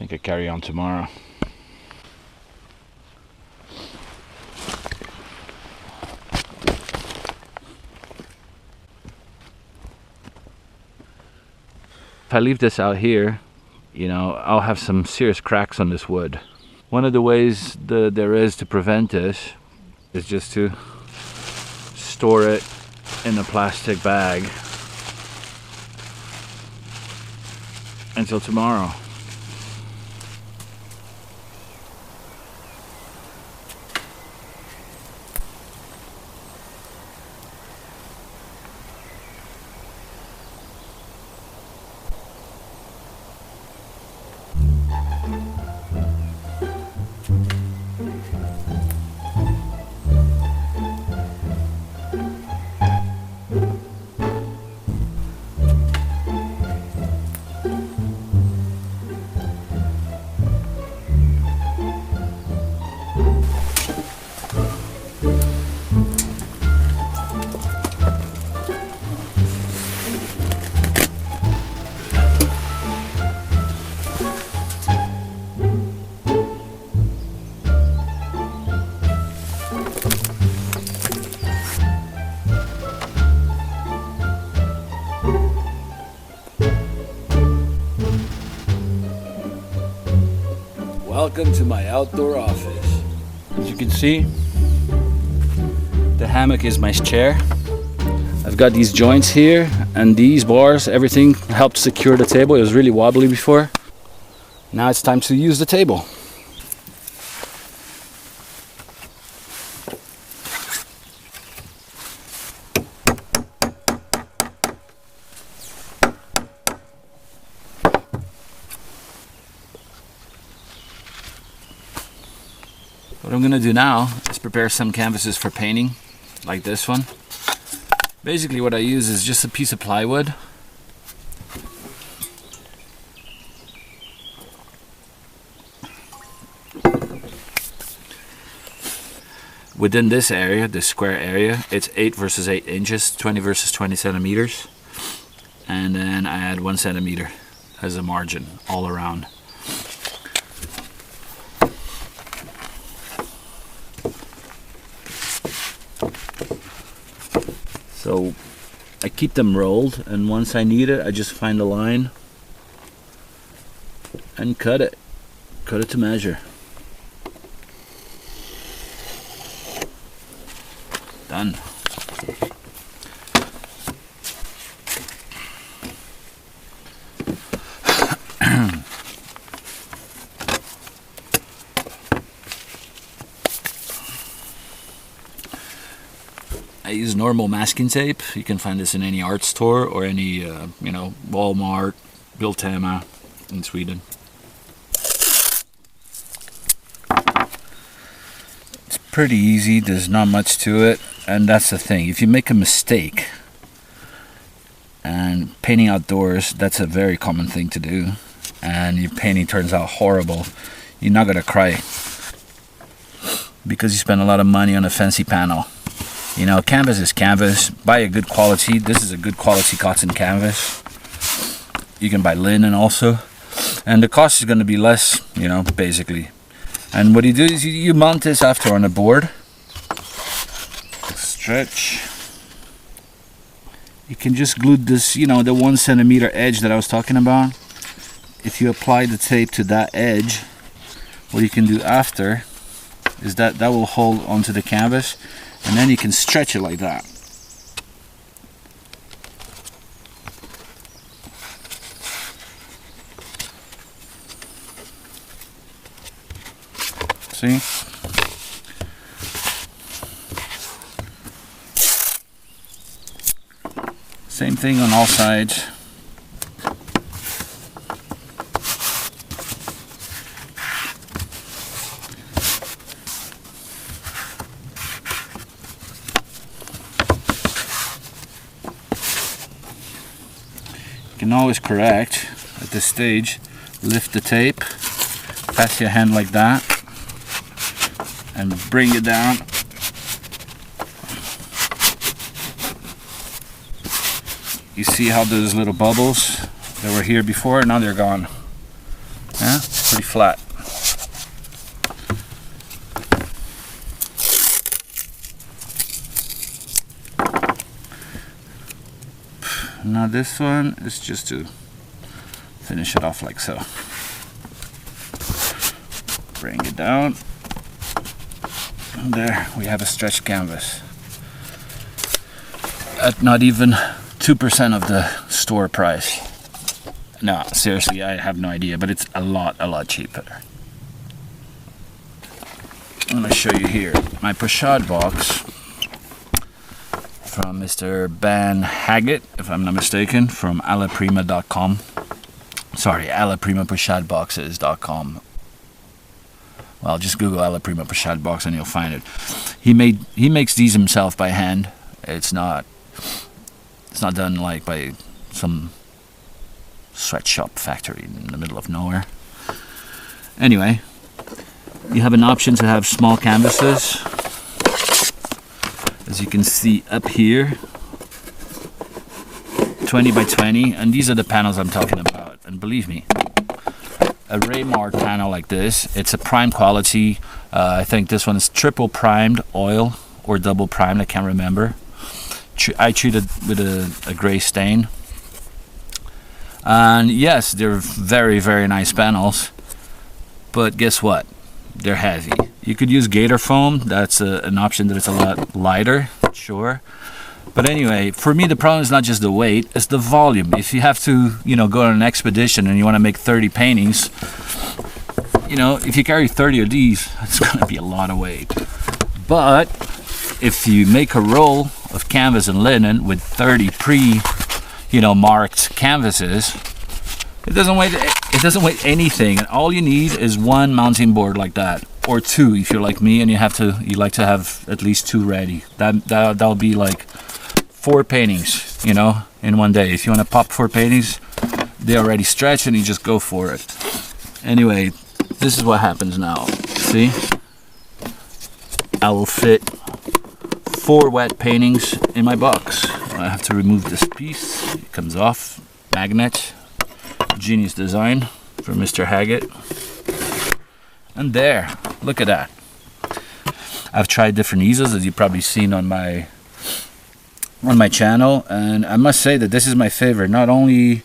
I could carry on tomorrow. If I leave this out here, you know, I'll have some serious cracks on this wood. One of the ways there is to prevent this is just to store it in a plastic bag until tomorrow. Welcome to my outdoor office. As you can see, the hammock is my chair. I've got these joints here and these bars, everything helped secure the table. It was really wobbly before. Now it's time to use the table. What I'm gonna do now is prepare some canvases for painting, like this one. Basically what I use is just a piece of plywood. Within this area, this square area, it's 8 versus 8 inches, 20 versus 20 centimeters. And then I add 1 centimeter as a margin all around. So I keep them rolled, and once I need it, I just find a line and cut it to measure. Done. I use normal masking tape. You can find this in any art store or any, you know, Walmart, Biltema in Sweden. It's pretty easy. There's not much to it, and that's the thing. If you make a mistake, and painting outdoors, that's a very common thing to do, and your painting turns out horrible, you're not gonna cry because you spend a lot of money on a fancy panel. You know, canvas is canvas. Buy a good quality. This is a good quality cotton canvas. You can buy linen also, and the cost is going to be less, you know, basically. And what you do is you mount this after on a board. Stretch. You can just glue this, you know, the 1 centimeter edge that I was talking about. If you apply the tape to that edge, what you can do after is that will hold onto the canvas. And then you can stretch it like that. See? Same thing on all sides. You can always correct at this stage. Lift the tape, pass your hand like that, and bring it down. You see how those little bubbles that were here before, now they're gone. Yeah, pretty flat. Now this one is just to finish it off like so. Bring it down. And there we have a stretched canvas. At not even 2% of the store price. No, seriously, I have no idea, but it's a lot cheaper. I'm gonna show you here my pochade box from Mr. Ben Haggett, if I'm not mistaken, from allaprima.com. Sorry, allaprimapochadeboxes.com. Well, just Google Allaprima pochade box and you'll find it. He makes these himself by hand. It's not done like by some sweatshop factory in the middle of nowhere. Anyway, you have an option to have small canvases. As you can see up here, 20 by 20, and these are the panels I'm talking about. And believe me, a Raymart panel like this, it's a prime quality. I think this one is triple primed oil or double primed, I can't remember. I treated with a gray stain. And yes, they're very, very nice panels, but guess what? They're heavy. You could use gator foam. That's an option that is a lot lighter, sure. But anyway, for me the problem is not just the weight, it's the volume. If you have to, go on an expedition and you want to make 30 paintings, if you carry 30 of these, it's going to be a lot of weight. But if you make a roll of canvas and linen with 30 marked canvases, it doesn't weigh anything, and all you need is one mounting board like that, or two if you're like me and you like to have at least two ready. That'll be like 4 paintings, in one day. If you want to pop 4 paintings, they're already stretched and you just go for it. Anyway, this is what happens now. See? I will fit 4 wet paintings in my box. I have to remove this piece. It comes off. Magnet. Genius design from Mr. Haggett. And there, look at that. I've tried different easels, as you've probably seen on my channel, and I must say that this is my favorite, not only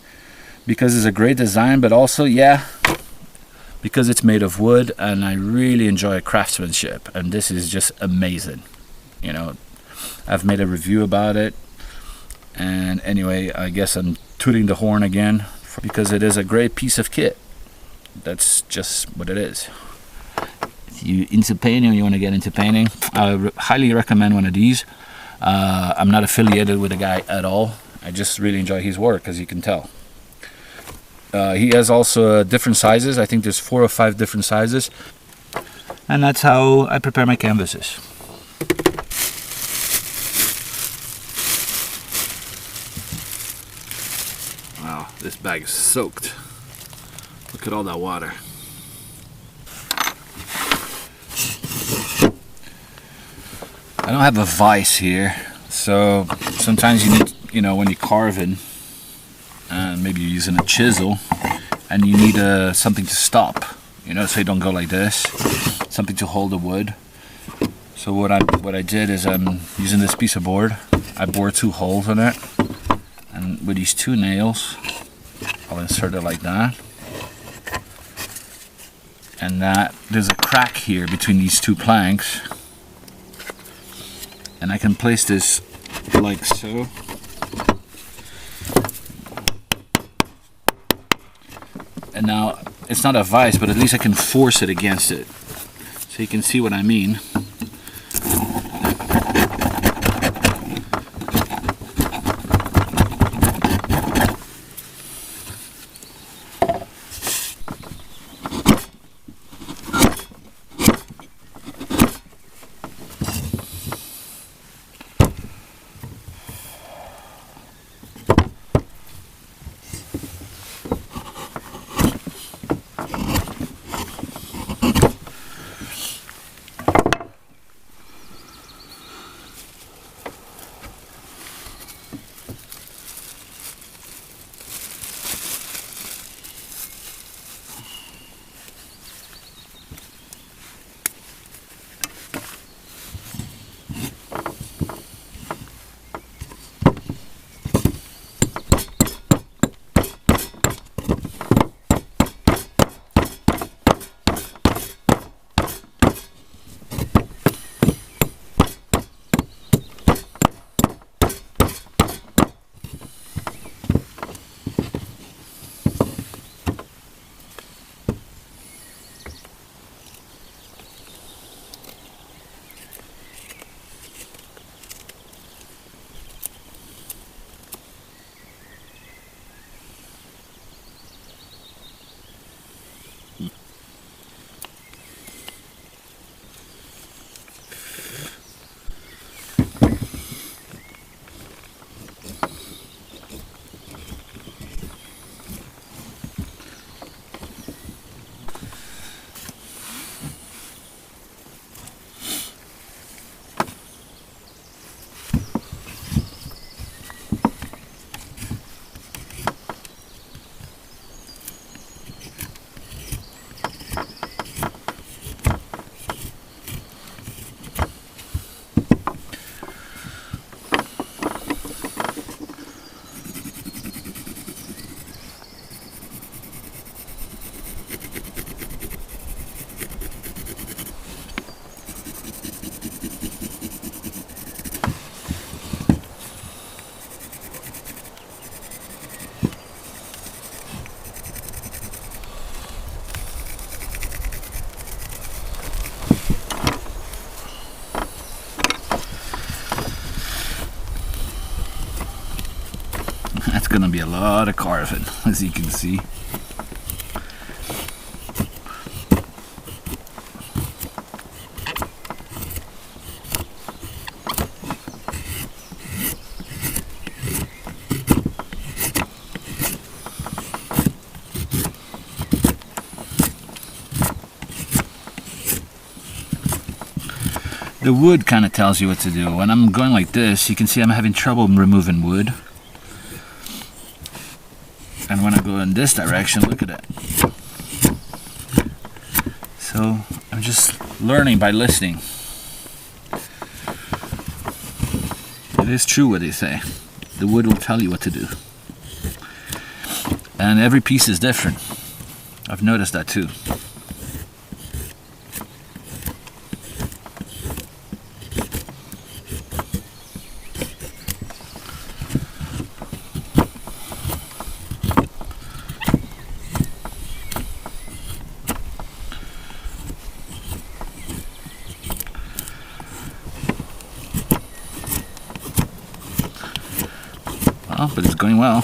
because it's a great design, but also, because it's made of wood, and I really enjoy craftsmanship, and this is just amazing. I've made a review about it, and anyway, I guess I'm tooting the horn again, because it is a great piece of kit. That's just what it is. If you're into painting or you want to get into painting, I highly recommend one of these. I'm not affiliated with the guy at all. I just really enjoy his work, as you can tell. He has also different sizes. I think there's 4 or 5 different sizes. And that's how I prepare my canvases. Wow, this bag is soaked. Look at all that water. I don't have a vise here, so sometimes you need, when you're carving, and maybe you're using a chisel, and you need something to stop, so you don't go like this, something to hold the wood. So what I did is I'm using this piece of board. I bored 2 holes in it, and with these 2 nails, I'll insert it like that. And there's a crack here between these 2 planks. And I can place this like so. And now, it's not a vise, but at least I can force it against it. So you can see what I mean. That's gonna be a lot of carving, as you can see. The wood kind of tells you what to do. When I'm going like this, you can see I'm having trouble removing wood. And when I go in this direction, look at it. So I'm just learning by listening. It is true what they say. The wood will tell you what to do. And every piece is different. I've noticed that too. But it's going well.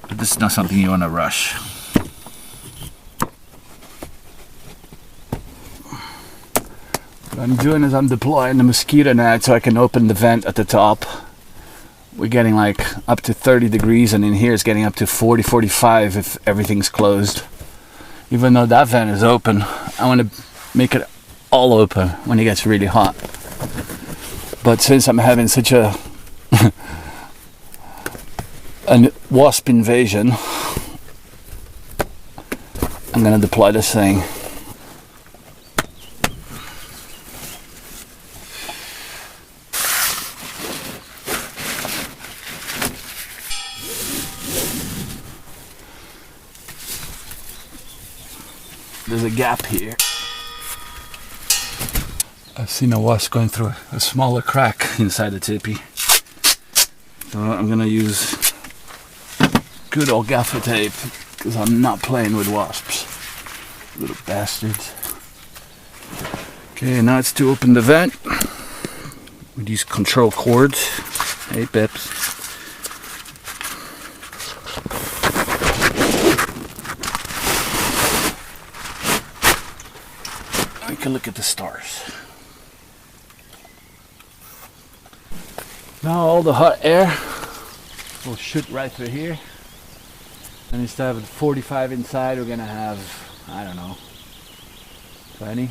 But this is not something you want to rush. What I'm doing is I'm deploying the mosquito net so I can open the vent at the top. We're getting like up to 30 degrees, and in here it's getting up to 40, 45 if everything's closed. Even though that vent is open, I want to make it all open when it gets really hot. But since I'm having such a wasp invasion, I'm going to deploy this thing. There's a gap here. I've seen a wasp going through a smaller crack inside the tipi. So I'm gonna use good old gaffer tape because I'm not playing with wasps. Little bastards. Okay, now it's to open the vent with these control cords. Hey Pips. We can look at the stars. Now all the hot air will shoot right through here. And instead of 45 inside, we're gonna have, I don't know, 20.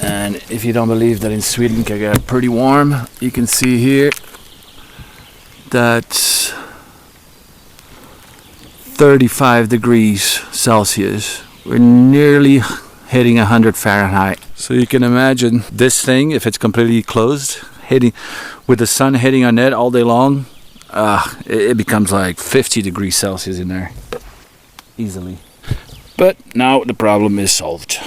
And if you don't believe that in Sweden it can get pretty warm, you can see here that's 35 degrees Celsius. We're nearly hitting 100 Fahrenheit. So you can imagine this thing, if it's completely closed, hitting with the sun hitting on it all day long, it becomes like 50 degrees Celsius in there easily. But now the problem is solved.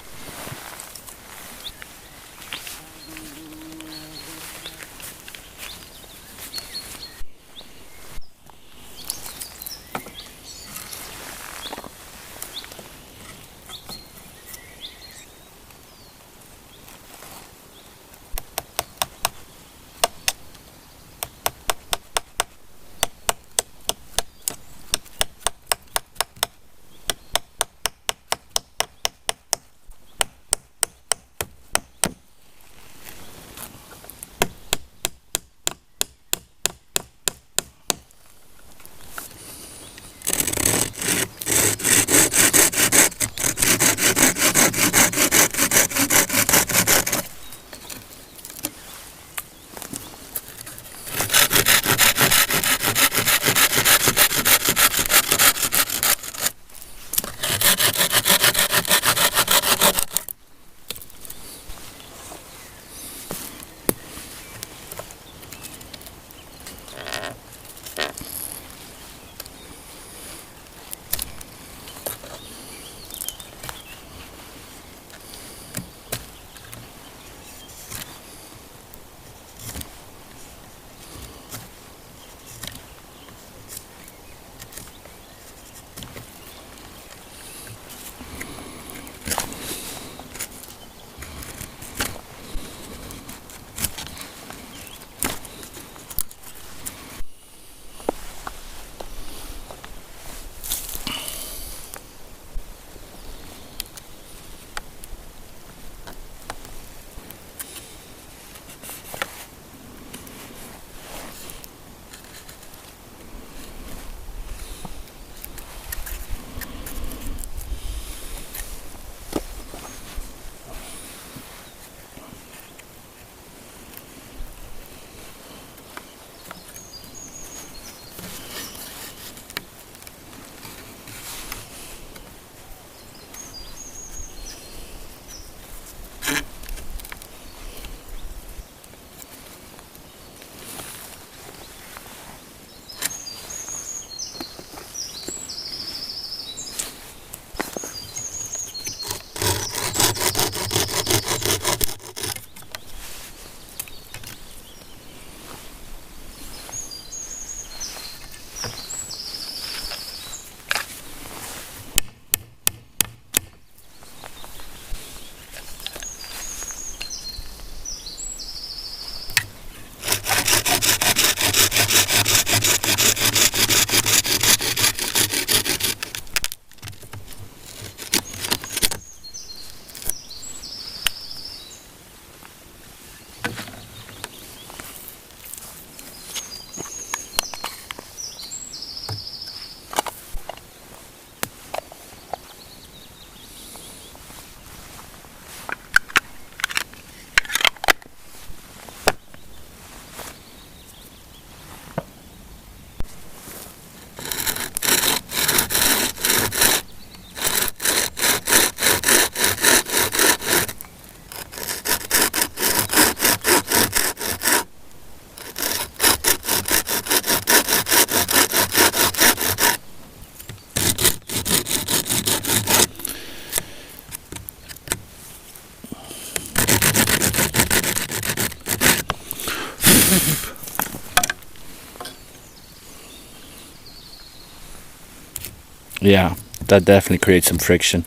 Yeah, that definitely creates some friction,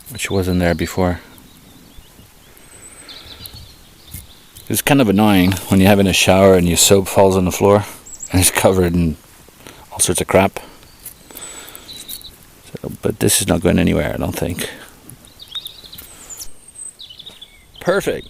which wasn't there before. It's kind of annoying when you're having a shower and your soap falls on the floor and it's covered in all sorts of crap. So, but this is not going anywhere, I don't think. Perfect.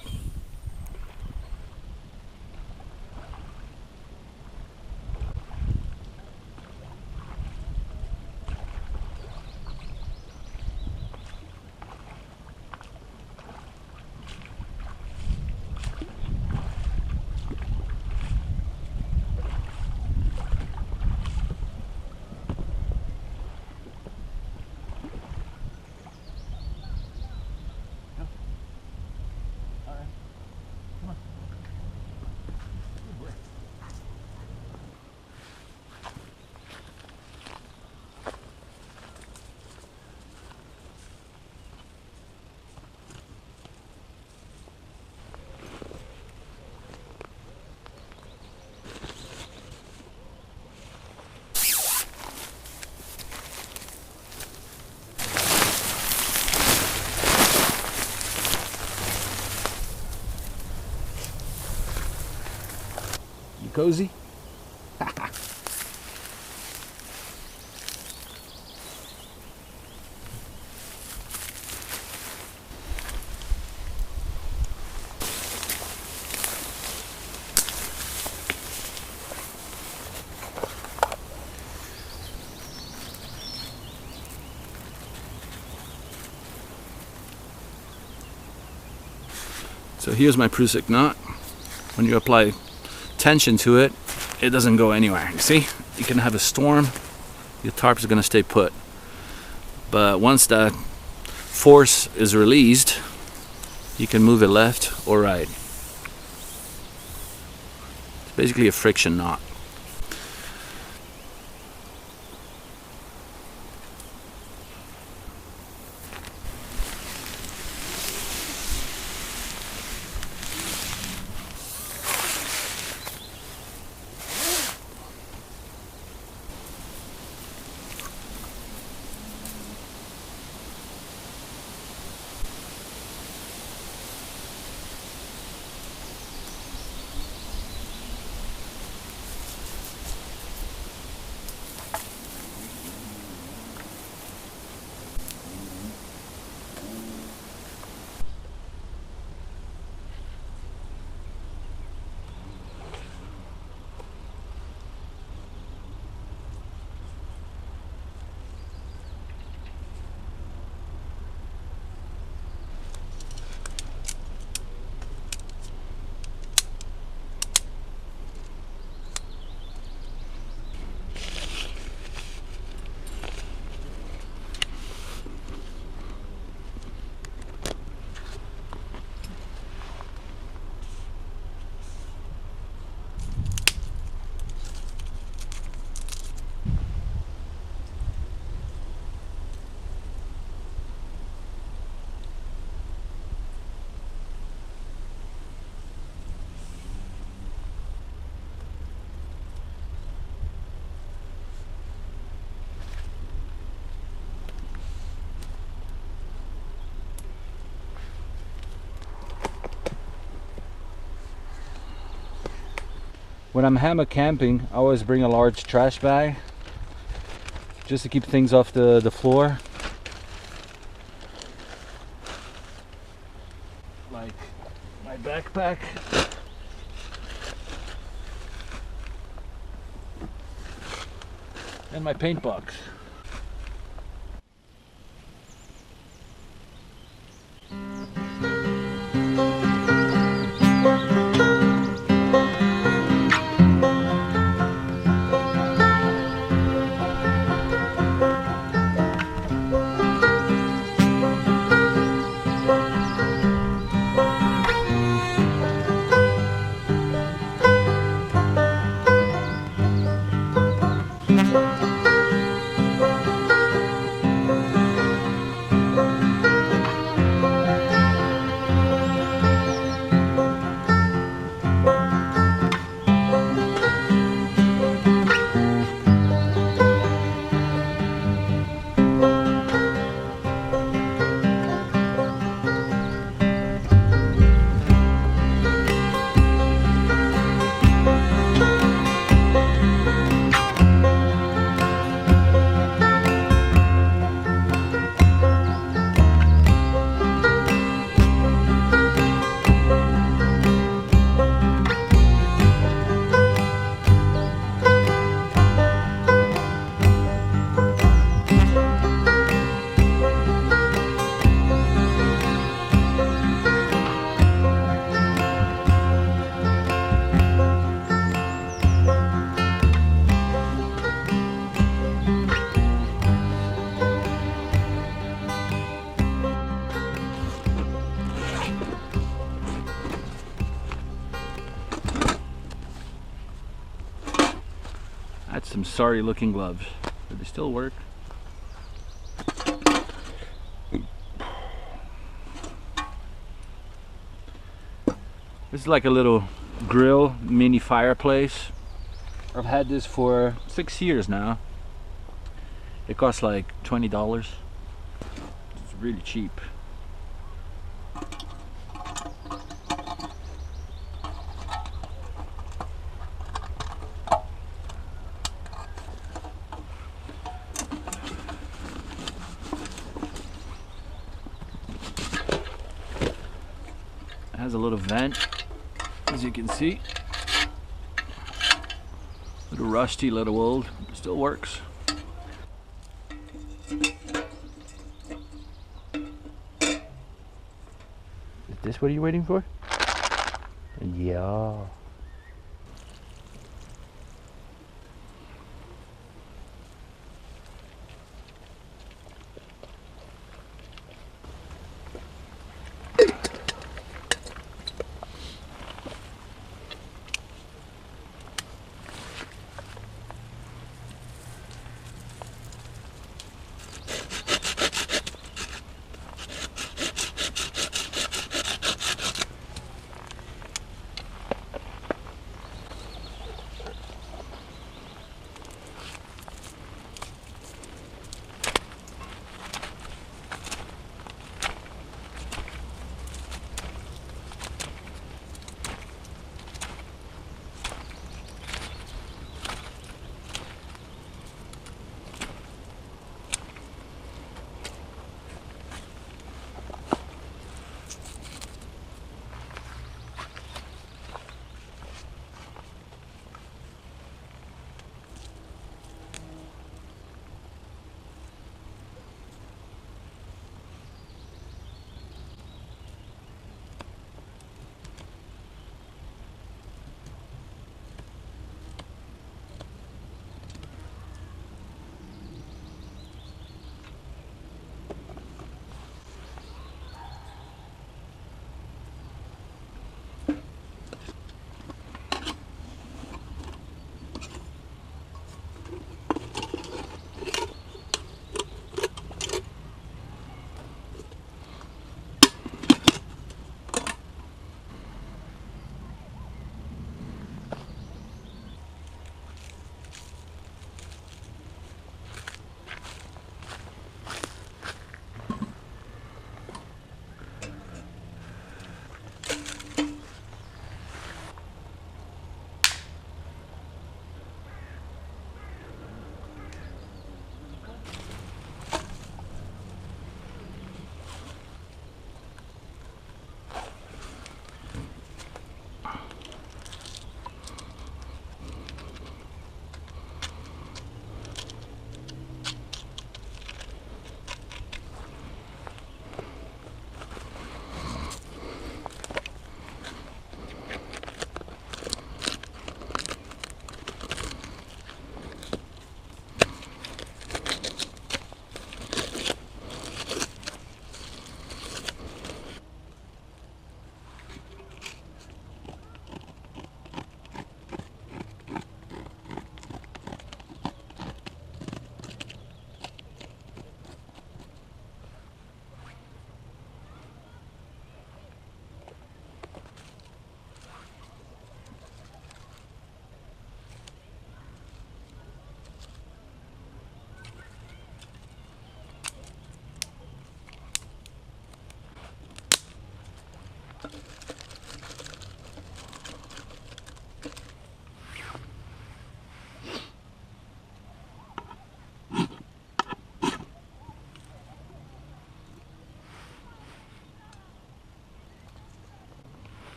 You cozy? So here's my Prusik knot. When you apply tension to it, it doesn't go anywhere. You see? You can have a storm, your tarp is going to stay put. But once that force is released, you can move it left or right. It's basically a friction knot. When I'm hammock camping, I always bring a large trash bag just to keep things off the floor. Like my backpack. And my paint box. sorry looking gloves, but they still work. This is like a little grill mini fireplace. I've had this for 6 years now. It costs like $20. It's really cheap. It has a little vent, as you can see. A little rusty, a little old, still works. Is this what you're waiting for? Yeah.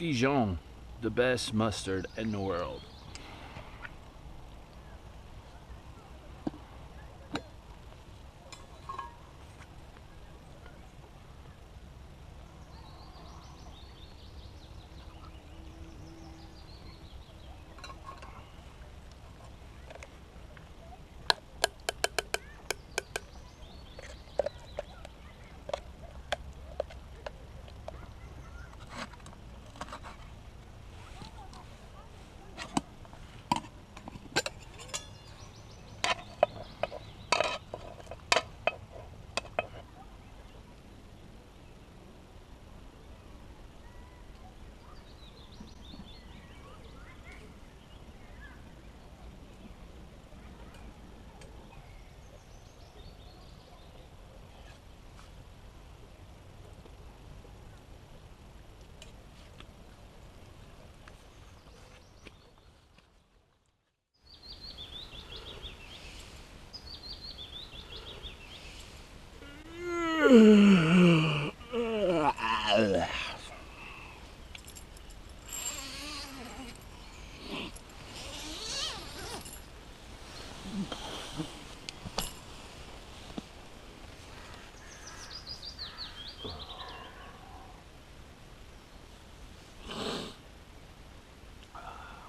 Dijon, the best mustard in the world.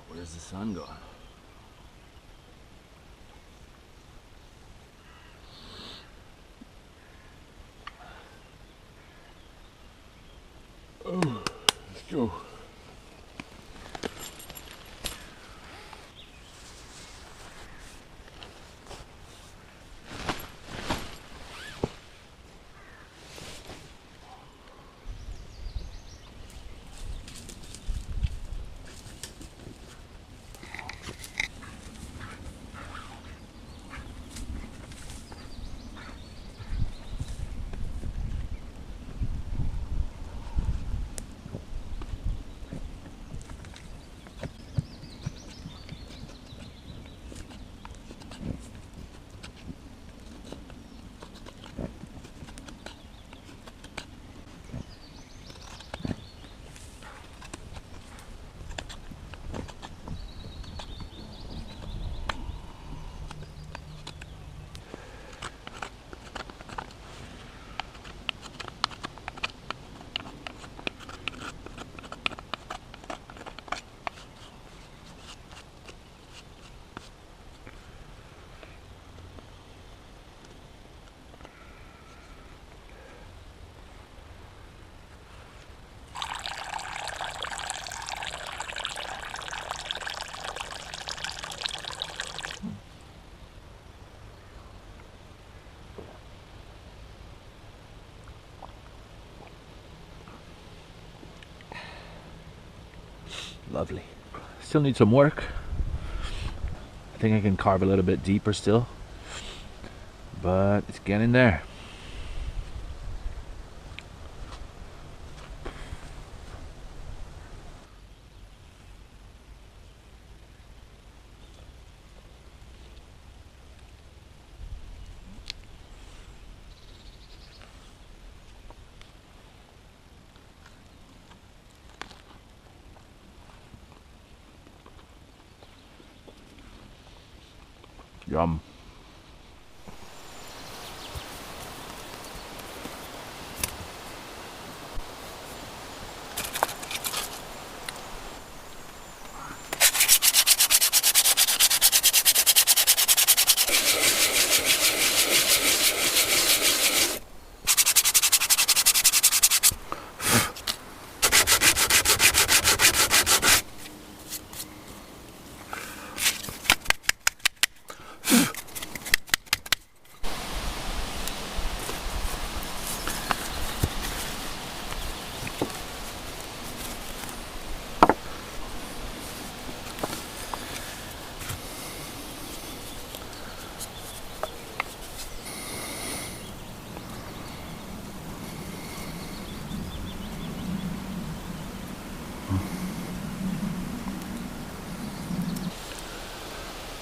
Where's the sun going? Oh, let's go. Lovely. Still need some work. I think I can carve a little bit deeper still, but it's getting there. Yum.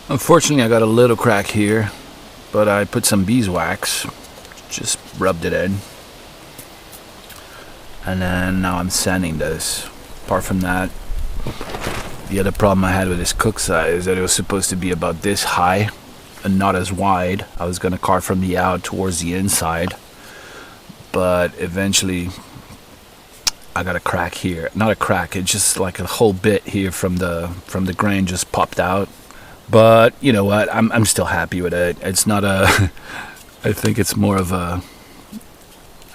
Unfortunately, I got a little crack here, but I put some beeswax, just rubbed it in, and then now I'm sanding this. Apart from that, the other problem I had with this KUKSA is that it was supposed to be about this high and not as wide. I was going to carve from the out towards the inside, but eventually I got a crack here. Not a crack, it's just like a whole bit here from the grain just popped out. But you know what, I'm still happy with it. It's not a I think it's more of a,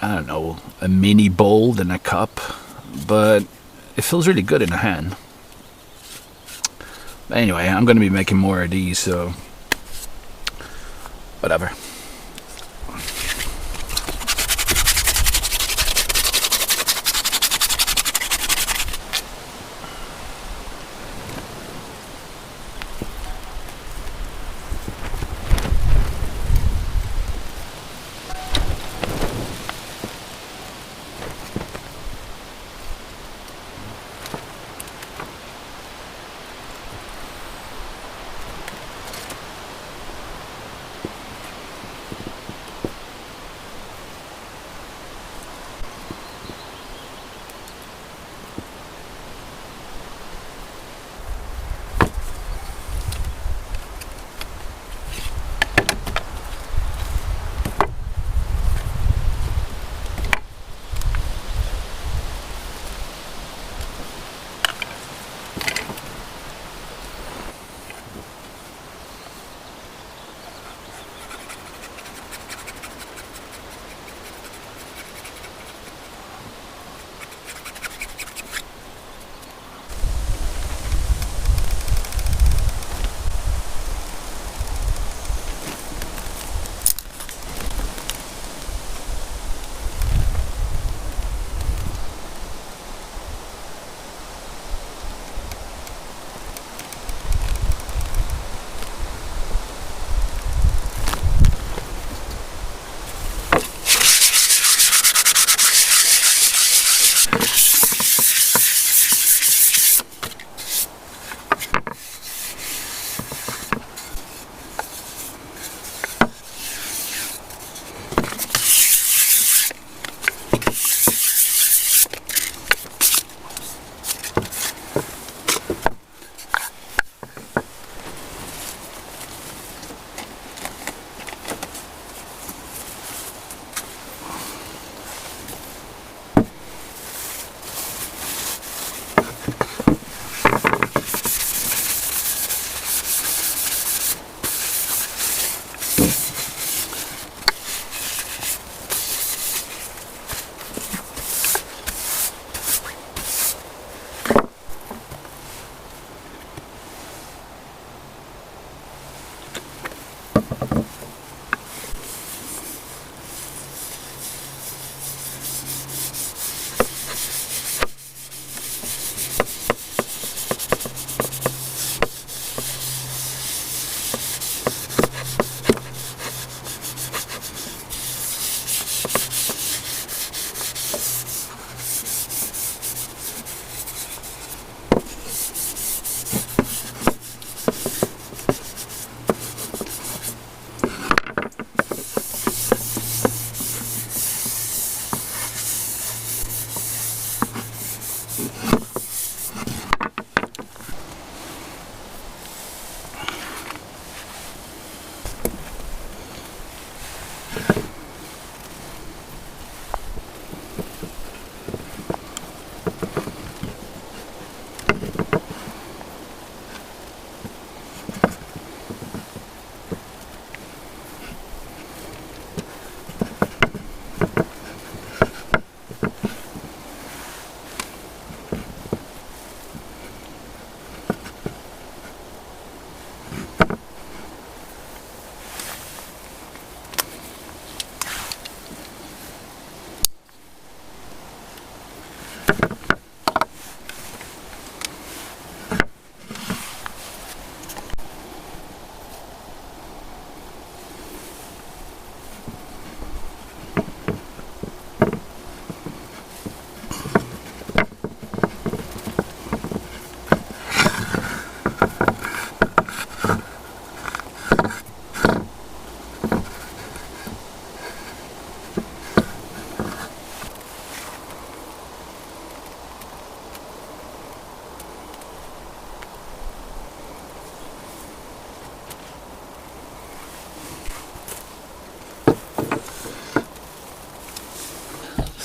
I don't know, a mini bowl than a cup, but it feels really good in the hand. But anyway, I'm going to be making more of these, so whatever.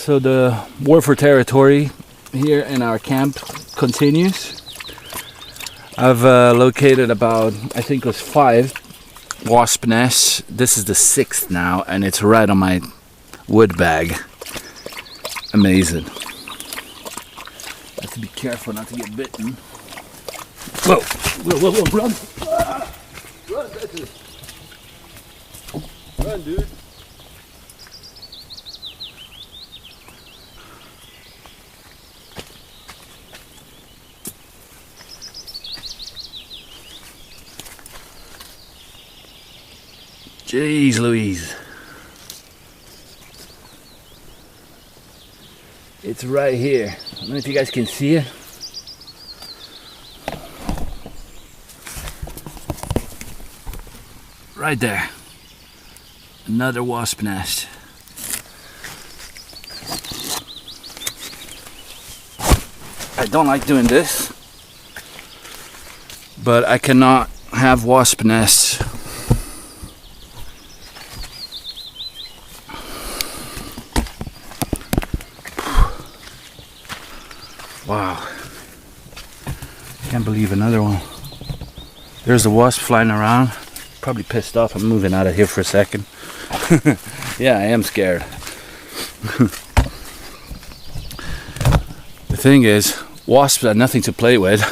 So the war for territory here in our camp continues. I've located about, I think it was 5 wasp nests. This is the 6th now, and it's right on my wood bag. Amazing. Have to be careful not to get bitten. Whoa! Whoa, whoa, whoa, run! Ah! Run, bitches! Run, dude! Jeez Louise. It's right here. I don't know if you guys can see it. Right there. Another wasp nest. I don't like doing this, but I cannot have wasp nests. Wow. Can't believe another one. There's the wasp flying around. Probably pissed off. I'm moving out of here for a second. Yeah, I am scared. The thing is, wasps are nothing to play with.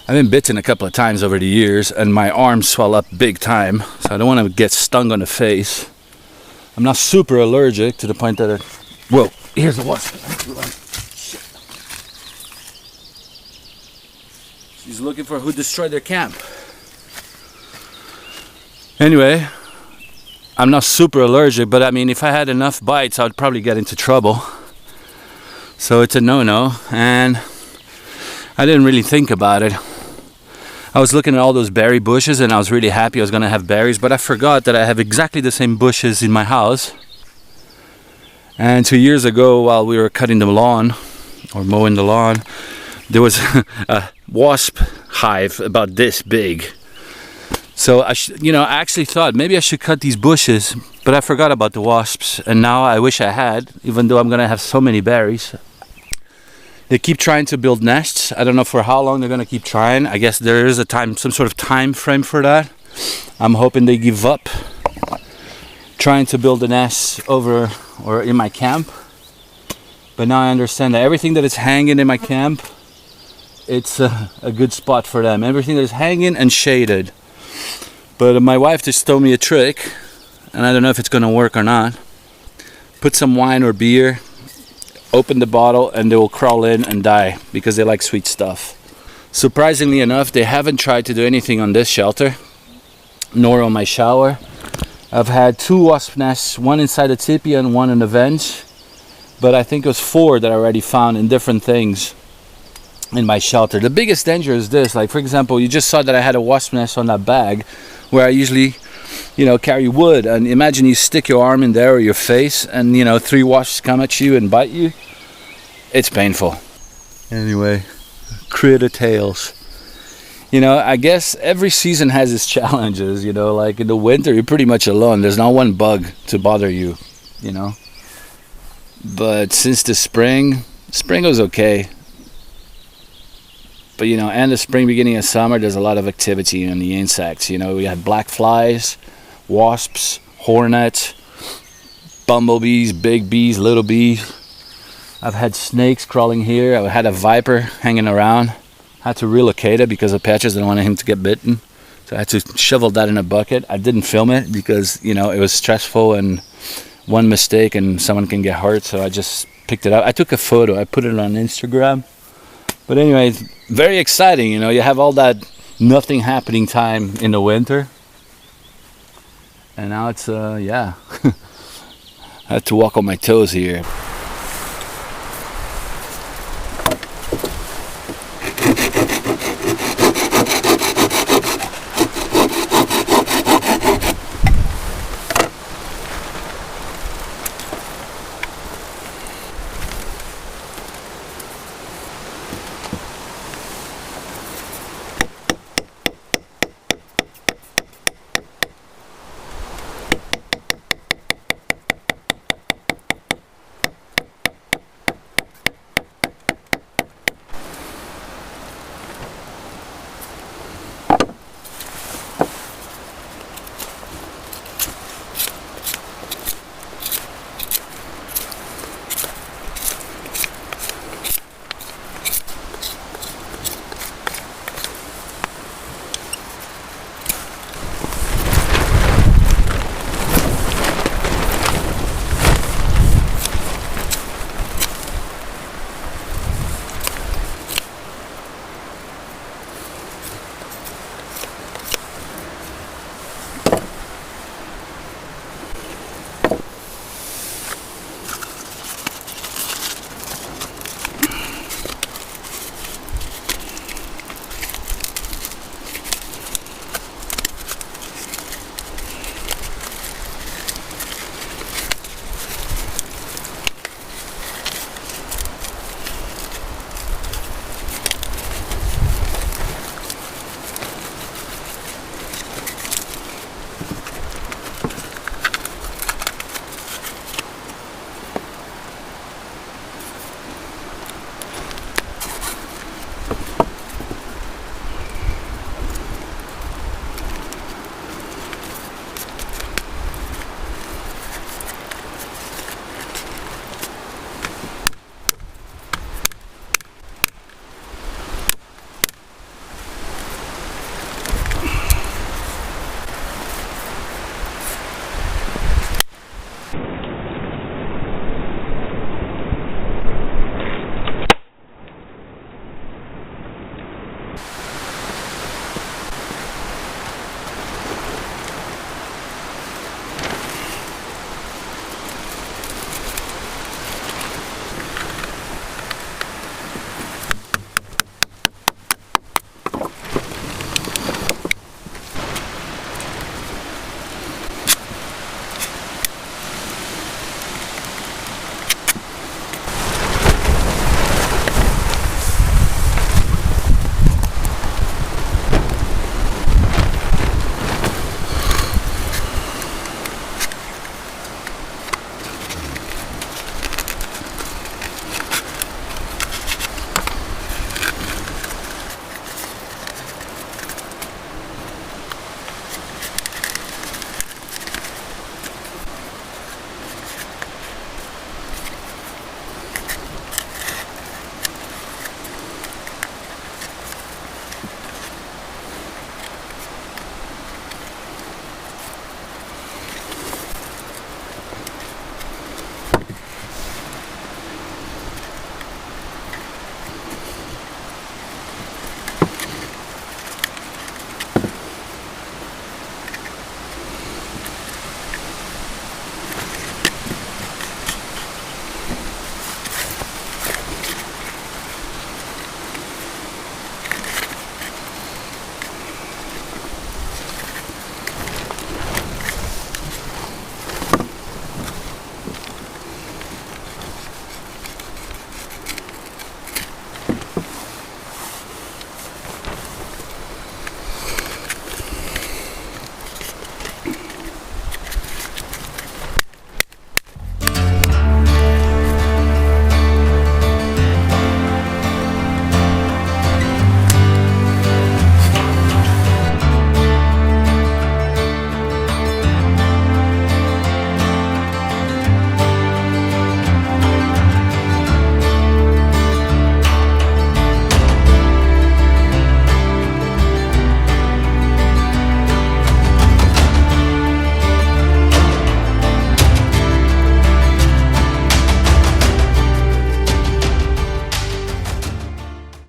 I've been bitten a couple of times over the years and my arms swell up big time, so I don't want to get stung on the face. I'm not super allergic to the point that it... Whoa, here's a wasp. She's looking for who destroyed their camp. Anyway, I'm not super allergic, but I mean, if I had enough bites, I would probably get into trouble. So it's a no-no, and I didn't really think about it. I was looking at all those berry bushes and I was really happy I was going to have berries, but I forgot that I have exactly the same bushes in my house. And 2 years ago, while we were cutting the lawn, or mowing the lawn, there was a wasp hive about this big. So I actually thought maybe I should cut these bushes, but I forgot about the wasps, and now I wish I had, even though I'm gonna have so many berries. They keep trying to build nests. I don't know for how long they're gonna keep trying. I guess there is some sort of time frame for that. I'm hoping they give up trying to build the nests over or in my camp. But now I understand that everything that is hanging in my camp, it's a good spot for them. Everything that is hanging and shaded. But my wife just told me a trick, and I don't know if it's gonna work or not. Put some wine or beer, open the bottle, and they will crawl in and die because they like sweet stuff. Surprisingly enough, they haven't tried to do anything on this shelter, nor on my shower. I've had 2 wasp nests, one inside the tipi and one in the vent, but I think it was 4 that I already found in different things in my shelter. The biggest danger is this, like for example, you just saw that I had a wasp nest on that bag where I usually, carry wood, and imagine you stick your arm in there or your face and 3 wasps come at you and bite you. It's painful. Anyway, critter tales. I guess every season has its challenges, like in the winter you're pretty much alone. There's not one bug to bother you, But since the spring was okay. But and the spring, beginning of summer, there's a lot of activity in the insects. We had black flies, wasps, hornets, bumblebees, big bees, little bees. I've had snakes crawling here. I had a viper hanging around. Had to relocate it because the patches didn't want him to get bitten. So I had to shovel that in a bucket. I didn't film it because, it was stressful and one mistake and someone can get hurt. So I just picked it up. I took a photo. I put it on Instagram. But anyway, it's very exciting, you have all that nothing happening time in the winter. And now it's, I have to walk on my toes here.